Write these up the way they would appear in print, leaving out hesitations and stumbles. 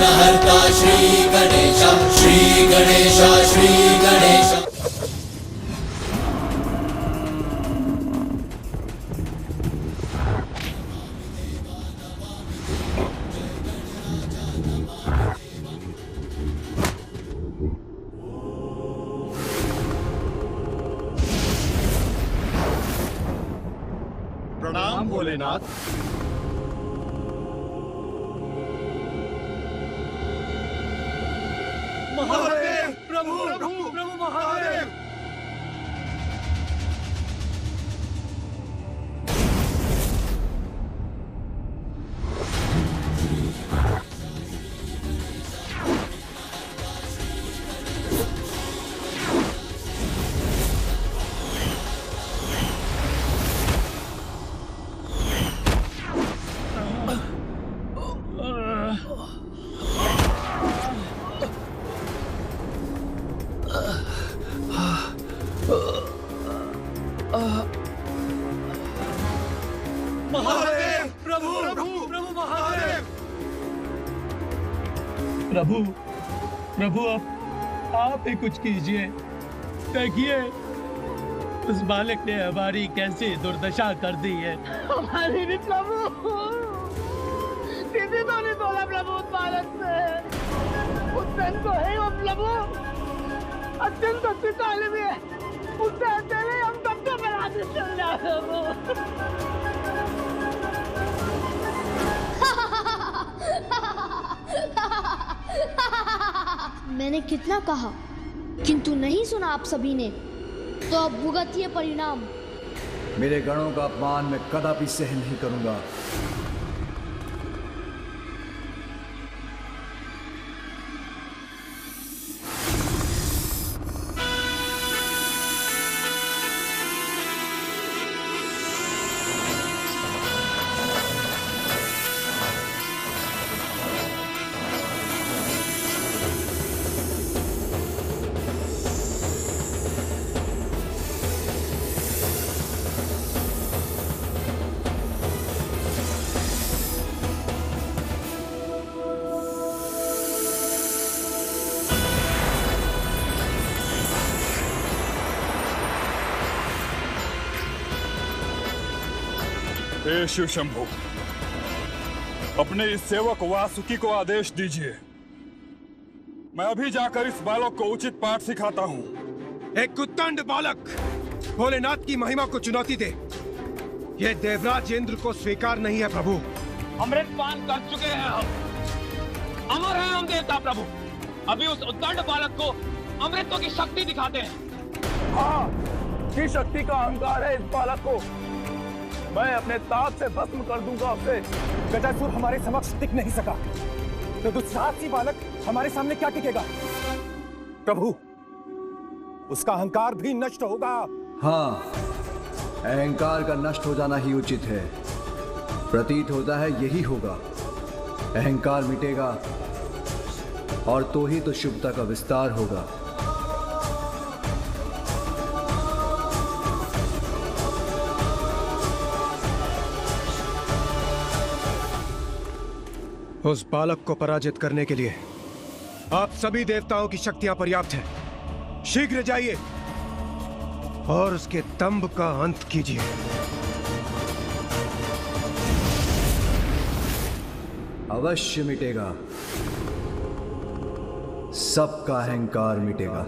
विघ्नहर्ता श्री गणेश, श्री गणेश, श्री गणेश। प्रणाम भोलेनाथ। महादेव, प्रभु प्रभु प्रभु महादेव। महादेव, प्रभु प्रभु प्रभु महादेव। प्रभु प्रभु आप ही कुछ कीजिए। देखिए उस बालक ने हमारी कैसी दुर्दशा कर दी है। हमारी भी प्रभु, किसी को नहीं बोला प्रभु उस बालक से। उस धन को है वो प्रभु, अत्यंत शक्तिशाली भी है। उससे अकेले हम सबको बना दे चल जाए प्रभु। मैंने कितना कहा किंतु नहीं सुना आप सभी ने, तो अब भुगतिए परिणाम। मेरे गणों का अपमान मैं कदापि सहन नहीं करूंगा। हे शिव शंभु, अपने इस सेवक वासुकी को आदेश दीजिए। मैं अभी जाकर इस बालक को उचित पाठ सिखाता हूँ। एक कुत्तंड बालक भोलेनाथ की महिमा को चुनौती दे, यह देवराज इंद्र को स्वीकार नहीं है प्रभु। अमृत पान कर चुके हैं हम, अमर हैं हम देवता प्रभु। अभी उस उद्दंड बालक को अमृतों की शक्ति दिखाते हैं। हाँ, की शक्ति का अहंकार है इस बालक को। मैं अपने ताप से भस्म कर दूंगा उसे। गजासुर हमारे समक्ष टिक नहीं सका, तो दुस्साहसी बालक हमारे सामने क्या टिकेगा? प्रभु, उसका अहंकार भी नष्ट होगा। हाँ, अहंकार का नष्ट हो जाना ही उचित है। प्रतीत होता है यही होगा। अहंकार मिटेगा और तो ही तो शुभता का विस्तार होगा। उस बालक को पराजित करने के लिए आप सभी देवताओं की शक्तियां पर्याप्त हैं। शीघ्र जाइए और उसके दंभ का अंत कीजिए। अवश्य मिटेगा, सबका अहंकार मिटेगा।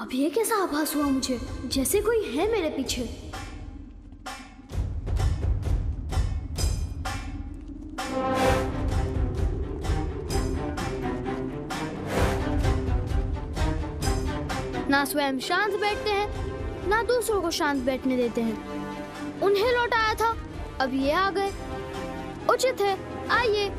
अब ये कैसा आभास हुआ मुझे, जैसे कोई है मेरे पीछे। ना स्वयं शांत बैठते हैं, ना दूसरों को शांत बैठने देते हैं। उन्हें लौटाया था, अब ये आ गए। उचित है, आइए।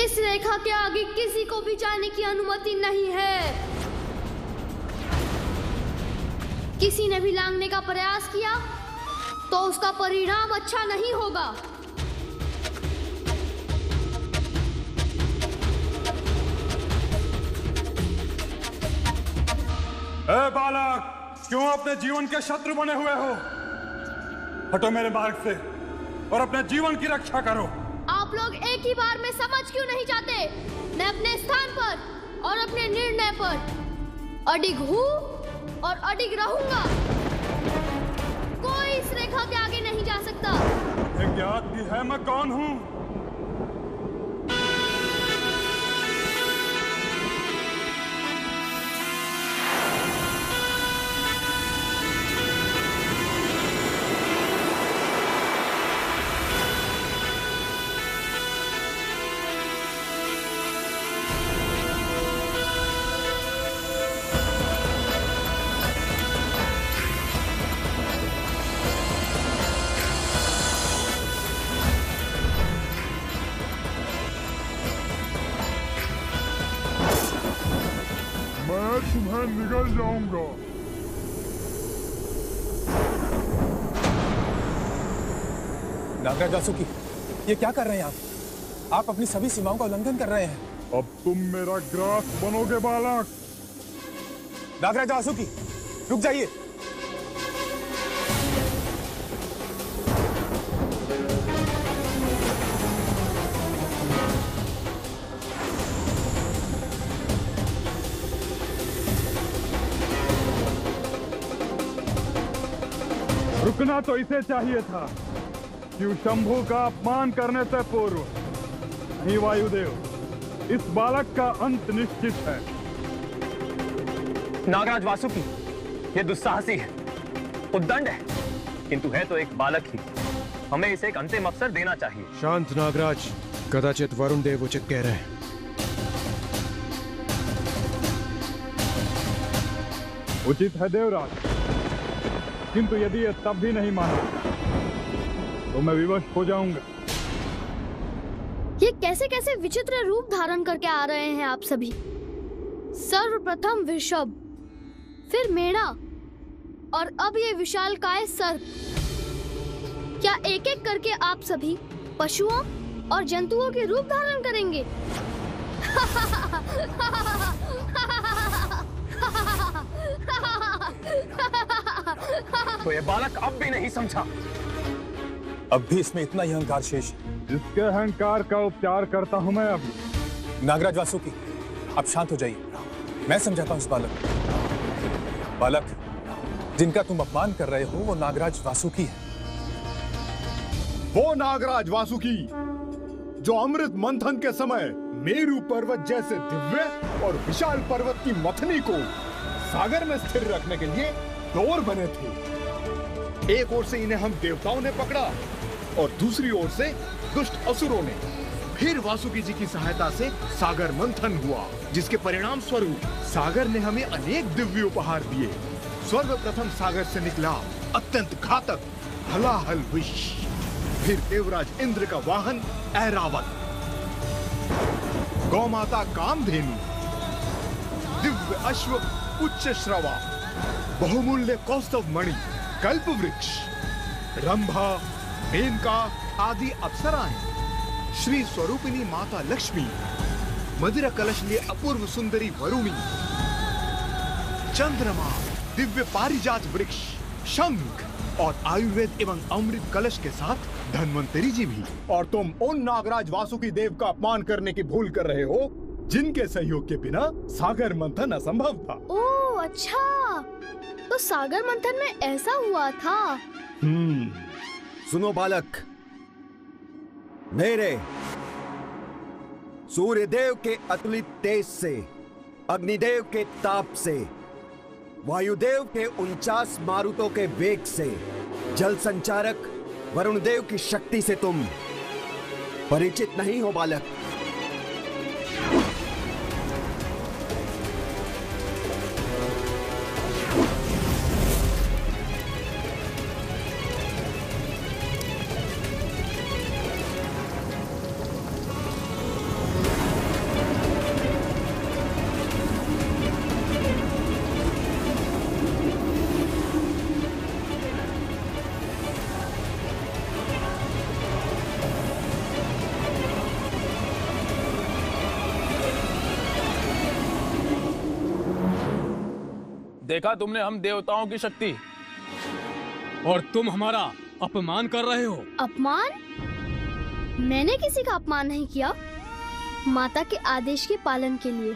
इस रेखा के आगे किसी को भी जाने की अनुमति नहीं है। किसी ने भी लांघने का प्रयास किया तो उसका परिणाम अच्छा नहीं होगा। ए बालक, क्यों अपने जीवन के शत्रु बने हुए हो? हटो मेरे मार्ग से और अपने जीवन की रक्षा करो। आप लोग एक ही बार में समझ क्यों नहीं जाते? मैं अपने स्थान पर और अपने निर्णय पर अडिग हूँ और अडिग रहूंगा। कोई इस रेखा के आगे नहीं जा सकता। एक ज्ञात भी है मैं कौन हूँ? मैं निकल जाऊंगा। नागराज वासुकी, ये क्या कर रहे हैं आप अपनी सभी सीमाओं का उल्लंघन कर रहे हैं। अब तुम मेरा ग्रास बनोगे बालक। नागराज वासुकी, रुक जाइए। रुकना तो इसे चाहिए था, शिवशंभु का अपमान करने से पूर्व। नहीं वायुदेव, इस बालक का अंत निश्चित है। नागराज वासुकी, ये दुस्साहसी है, उद्दंड है, किंतु है तो एक बालक ही। हमें इसे एक अंतिम अवसर देना चाहिए। शांत नागराज, कदाचित वरुण देव उचित कह रहे हैं। उचित है देवराज, किंतु यदि ये तब भी नहीं माना तो मैं विवश हो जाऊंगा। ये कैसे कैसे विचित्र रूप धारण करके आ रहे हैं आप सभी। सर्वप्रथम वृषभ, फिर मेढ़ा और अब ये विशालकाय सर्प। क्या एक एक करके आप सभी पशुओं और जंतुओं के रूप धारण करेंगे? तो ये बालक अब भी नहीं समझा। अब भी इसमें इतना ही अहंकार शेष है। जिसके अहंकार का उपचार करता हूं मैं अभी। नागराज वासुकी, अब शांत हो जाइए। मैं समझाता हूं इस बालक को। बालक, जिनका तुम अपमान कर रहे हो वो नागराज वासुकी है। वो नागराज वासुकी जो अमृत मंथन के समय मेरू पर्वत जैसे दिव्य और विशाल पर्वत की मथनी को सागर में स्थिर रखने के लिए डोर बने थे। एक ओर से इन्हें हम देवताओं ने पकड़ा और दूसरी ओर से दुष्ट असुरों ने। फिर वासुकी जी की सहायता से सागर मंथन हुआ, जिसके परिणाम स्वरूप सागर ने हमें अनेक दिव्य उपहार दिए। सर्वप्रथम सागर से निकला अत्यंत घातक हलाहल विष, फिर देवराज इंद्र का वाहन ऐरावत, गौमाता कामधेनु, दिव्य अश्व उच्च श्रवा, बहुमूल्य कौस्तव मणि, कल्प वृक्ष, रंभा, मेनका आदि अप्सराएं, श्री स्वरूपिणी माता लक्ष्मी, मदिरा कलश लिए अपूर्व सुंदरी वरुणी, चंद्रमा, दिव्य पारिजात वृक्ष, शंख और आयुर्वेद एवं अमृत कलश के साथ धन्वंतरी जी भी। और तुम उन नागराज वासुकी देव का अपमान करने की भूल कर रहे हो जिनके सहयोग के बिना सागर मंथन असंभव था। ओह अच्छा, तो सागर मंथन में ऐसा हुआ था। सुनो बालक, मेरे सूर्यदेव के अतुलित तेज से, अग्निदेव के ताप से, वायुदेव के 49 मारुतों के वेग से, जल संचारक वरुण देव की शक्ति से तुम परिचित नहीं हो बालक। देखा तुमने हम देवताओं की शक्ति। और तुम हमारा अपमान कर रहे हो। अपमान? मैंने किसी का अपमान नहीं किया। माता के आदेश के पालन के लिए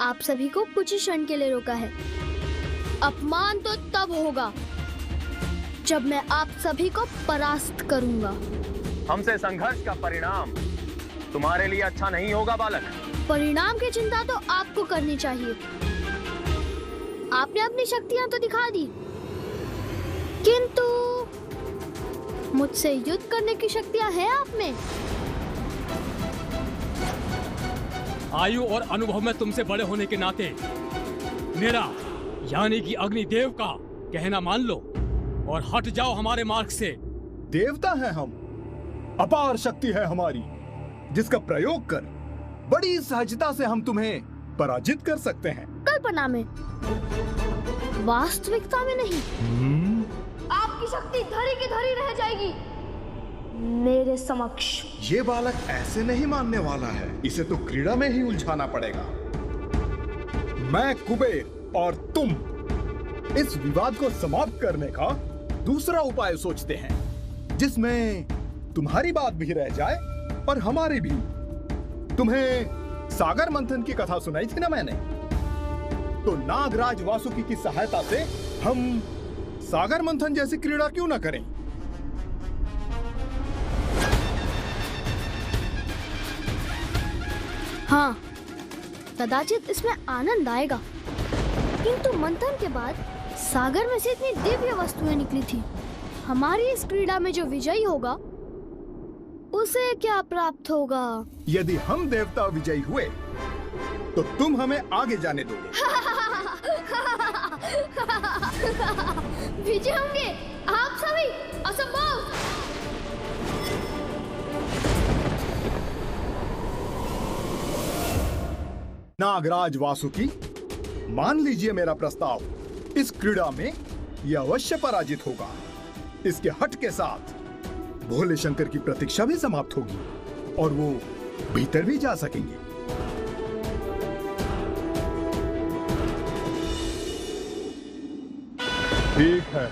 आप सभी को कुछ ही क्षण के लिए रोका है। अपमान तो तब होगा जब मैं आप सभी को परास्त करूंगा। हमसे संघर्ष का परिणाम तुम्हारे लिए अच्छा नहीं होगा बालक। परिणाम की चिंता तो आपको करनी चाहिए। आपने अपनी शक्तियां तो दिखा दी, किंतु मुझसे युद्ध करने की शक्तियां हैं आप में। आयु और अनुभव में तुमसे बड़े होने के नाते मेरा यानी कि अग्निदेव का कहना मान लो और हट जाओ हमारे मार्ग से। देवता हैं हम, अपार शक्ति है हमारी, जिसका प्रयोग कर बड़ी सहजता से हम तुम्हें पराजित कर सकते हैं। कल्पना में, वास्तविकता में नहीं। आपकी शक्ति धरी की धरी रह जाएगी मेरे समक्ष। ये बालक ऐसे नहीं मानने वाला है, इसे तो क्रीड़ा में ही उलझाना पड़ेगा। मैं कुबेर और तुम इस विवाद को समाप्त करने का दूसरा उपाय सोचते हैं, जिसमें तुम्हारी बात भी रह जाए और हमारी भी। तुम्हें सागर मंथन की कथा सुनाई थी ना मैंने, तो नागराज वासुकी की सहायता से हम सागर मंथन जैसी क्रीड़ा क्यों ना करें? हाँ, कदाचित इसमें आनंद आएगा, किंतु मंथन के बाद सागर में से इतनी दिव्य वस्तुएं निकली थी। हमारी इस क्रीड़ा में जो विजयी होगा उसे क्या प्राप्त होगा? यदि हम देवता विजयी हुए तो तुम हमें आगे जाने दोगे। विजय होंगे आप सभी? असंभव। नागराज वासुकी, मान लीजिए मेरा प्रस्ताव। इस क्रीड़ा में यह अवश्य पराजित होगा। इसके हट के साथ भोले शंकर की प्रतीक्षा भी समाप्त होगी और वो भीतर भी जा सकेंगे। ठीक है।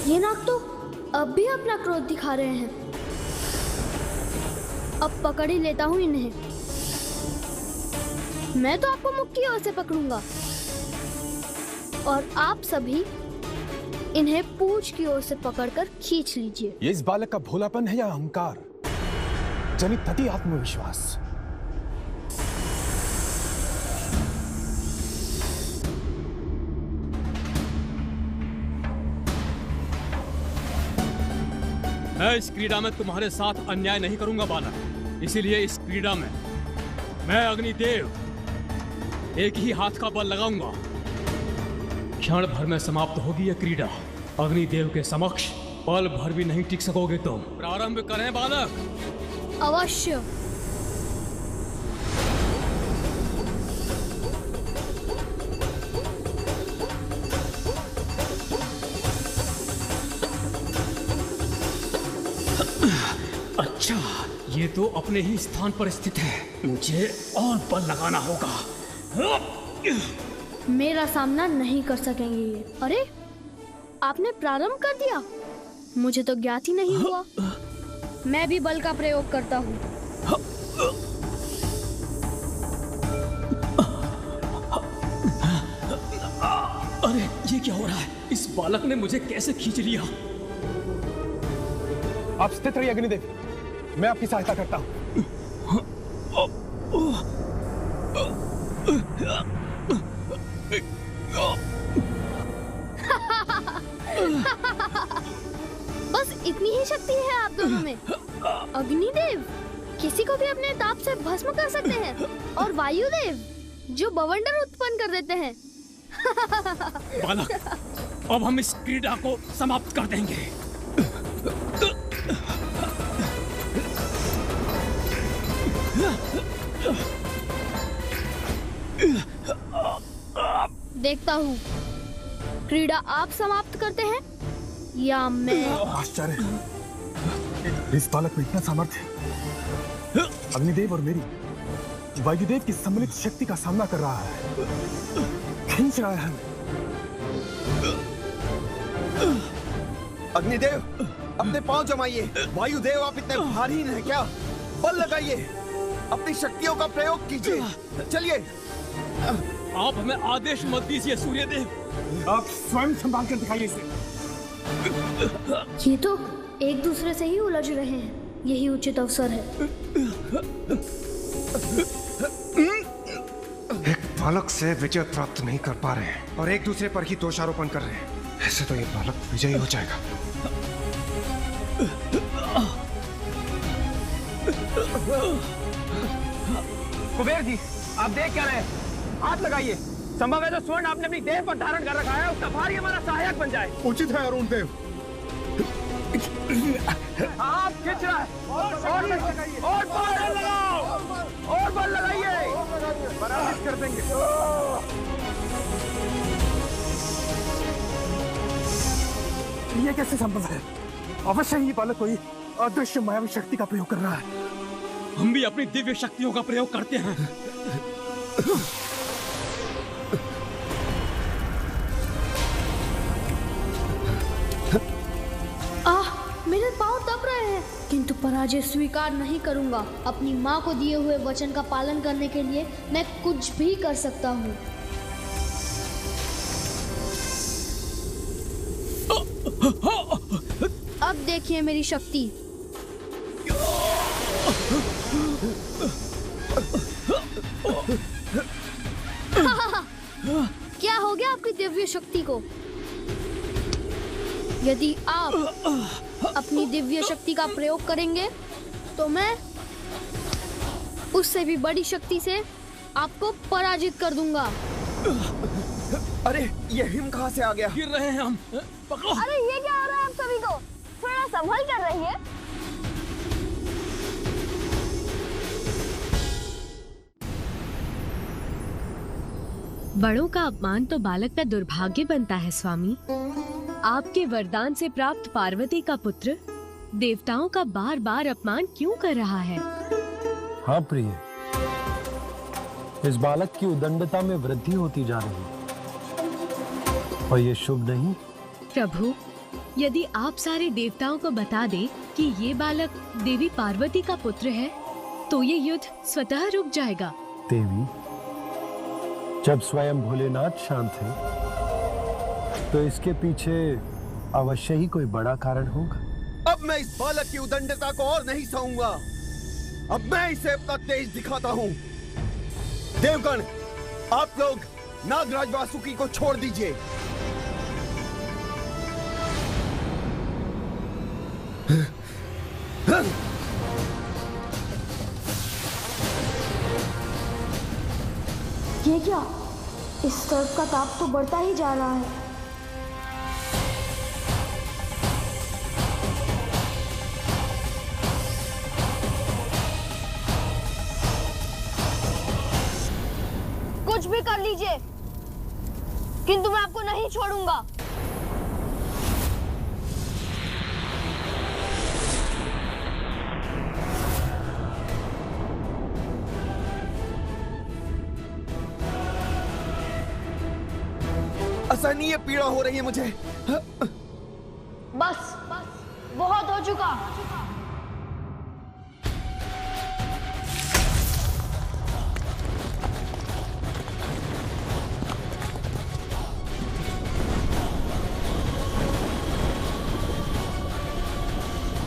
ये नाग तो अब भी अपना क्रोध दिखा रहे हैं। अब पकड़ ही लेता हूँ इन्हें। मैं तो आपको मुख की ओर से पकड़ूंगा और आप सभी इन्हें पूंछ की ओर से पकड़कर खींच लीजिए। ये इस बालक का भोलापन है या अहंकार जनित अति आत्मविश्वास? मैं इस क्रीड़ा में तुम्हारे साथ अन्याय नहीं करूंगा बालक। इसीलिए इस क्रीड़ा में मैं अग्निदेव एक ही हाथ का बल लगाऊंगा। क्षण भर में समाप्त होगी यह क्रीड़ा। अग्निदेव के समक्ष पल भर भी नहीं टिक सकोगे तुम। प्रारंभ करें बालक। अवश्य। अच्छा, ये तो अपने ही स्थान पर स्थित है। मुझे और बल लगाना होगा। मेरा सामना नहीं कर सकेंगे ये। अरे, आपने प्रारंभ कर दिया? मुझे तो ज्ञात ही नहीं हुआ। मैं भी बल का प्रयोग करता हूँ। अरे, ये क्या हो रहा है? इस बालक ने मुझे कैसे खींच लिया? आप स्थित रहिए अग्निदेव, मैं आपकी सहायता करता हूं। बस इतनी ही शक्ति है आप दोनों में। अग्निदेव किसी को भी अपने ताप से भस्म कर सकते हैं और वायुदेव जो बवंडर उत्पन्न कर देते हैं। बालक, अब हम इस क्रीड़ा को समाप्त कर देंगे। देखता हूँ क्रीड़ा आप समाप्त करते हैं या मैं। आश्चर्य, इस बालक में इतना सामर्थ्य। अग्निदेव और मेरी वायुदेव की सम्मिलित शक्ति का सामना कर रहा है, खींच रहा है हमें। अग्निदेव, अपने पांव जमाइए। वायुदेव, आप इतने भारी हैं क्या? बल लगाइए, अपनी शक्तियों का प्रयोग कीजिए। चलिए। आप हमें आदेश मत दीजिए सूर्यदेव, आप स्वयं संभाल कर दिखाइए इसे। ये तो एक दूसरे से ही उलझ रहे हैं, यही उचित अवसर है। एक बालक से विजय प्राप्त नहीं कर पा रहे हैं और एक दूसरे पर ही दोषारोपण कर रहे हैं। ऐसे तो ये बालक विजयी हो जाएगा। कुबेर जी, आप देख क्या रहे हैं? हाथ लगाइए। संभव है जो स्वर्ण आपने अपनी देह पर धारण कर रखा है उसका भारी हमारा सहायक बन जाए। उचित है अरुण देव। आप खींच रहा है और बल लगाओ, और बल लगाइए, पराजित कर देंगे। ये कैसे संभव है? अवश्य ही बालक कोई अदृश्य मायावी शक्ति का प्रयोग कर रहा है। हम भी अपनी दिव्य शक्तियों का प्रयोग करते हैं। मेरे पांव दब रहे हैं, किंतु पराजय स्वीकार नहीं करूंगा। अपनी माँ को दिए हुए वचन का पालन करने के लिए मैं कुछ भी कर सकता हूँ। अब देखिए मेरी शक्ति। क्या हो गया आपकी दिव्य शक्ति को? यदि आप अपनी दिव्य शक्ति का प्रयोग करेंगे तो मैं उससे भी बड़ी शक्ति से आपको पराजित कर दूंगा। अरे ये हिम कहाँ से आ गया? गिर रहे हैं हम। पकड़ो। अरे ये क्या हो रहा है आप सभी को? थोड़ा संभल कर रहिए। बड़ों का अपमान तो बालक का दुर्भाग्य बनता है स्वामी। आपके वरदान से प्राप्त पार्वती का पुत्र देवताओं का बार बार अपमान क्यों कर रहा है? हाँ प्रिय, इस बालक की उदंडता में वृद्धि होती जा रही है और ये शुभ नहीं। प्रभु, यदि आप सारे देवताओं को बता दें कि ये बालक देवी पार्वती का पुत्र है तो ये युद्ध स्वतः रुक जाएगा। देवी, जब स्वयं भोलेनाथ शांत है तो इसके पीछे अवश्य ही कोई बड़ा कारण होगा। अब मैं इस बालक की उदंडता को और नहीं सहूंगा। अब मैं इसे अपना तेज दिखाता हूँ। देवगण, आप लोग नागराज वासुकी को छोड़ दीजिए। ये क्या? इस सर्प का ताप तो बढ़ता ही जा रहा है। कुछ भी कर लीजिए, किंतु मैं आपको नहीं छोड़ूंगा। असहनीय पीड़ा हो रही है मुझे। बस बहुत हो चुका।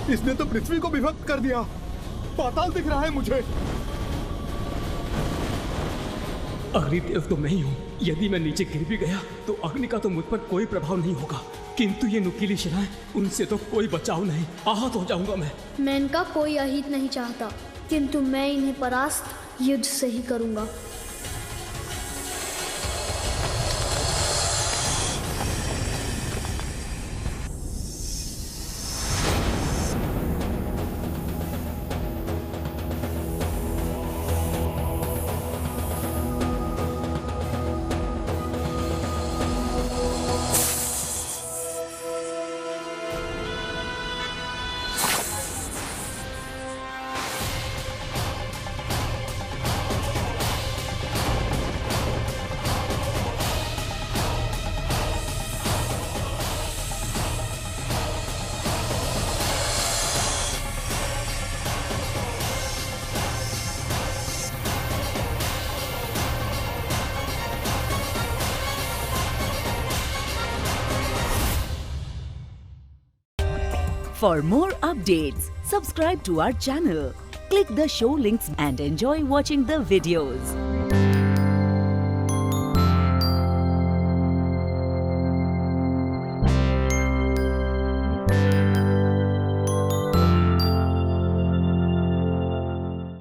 इसने तो पृथ्वी को विभक्त कर दिया। पाताल दिख रहा है मुझे। अग्निदेव तो मैं ही हूँ। यदि मैं नीचे गिर भी गया तो अग्नि का तो मुझ पर कोई प्रभाव नहीं होगा, किंतु ये नुकीली शिलाएं, उनसे तो कोई बचाव नहीं। आहत हो जाऊंगा मैं इनका कोई अहित नहीं चाहता, किंतु मैं इन्हें परास्त युद्ध से ही करूंगा। For more updates, subscribe to our channel, click the show links and enjoy watching the videos.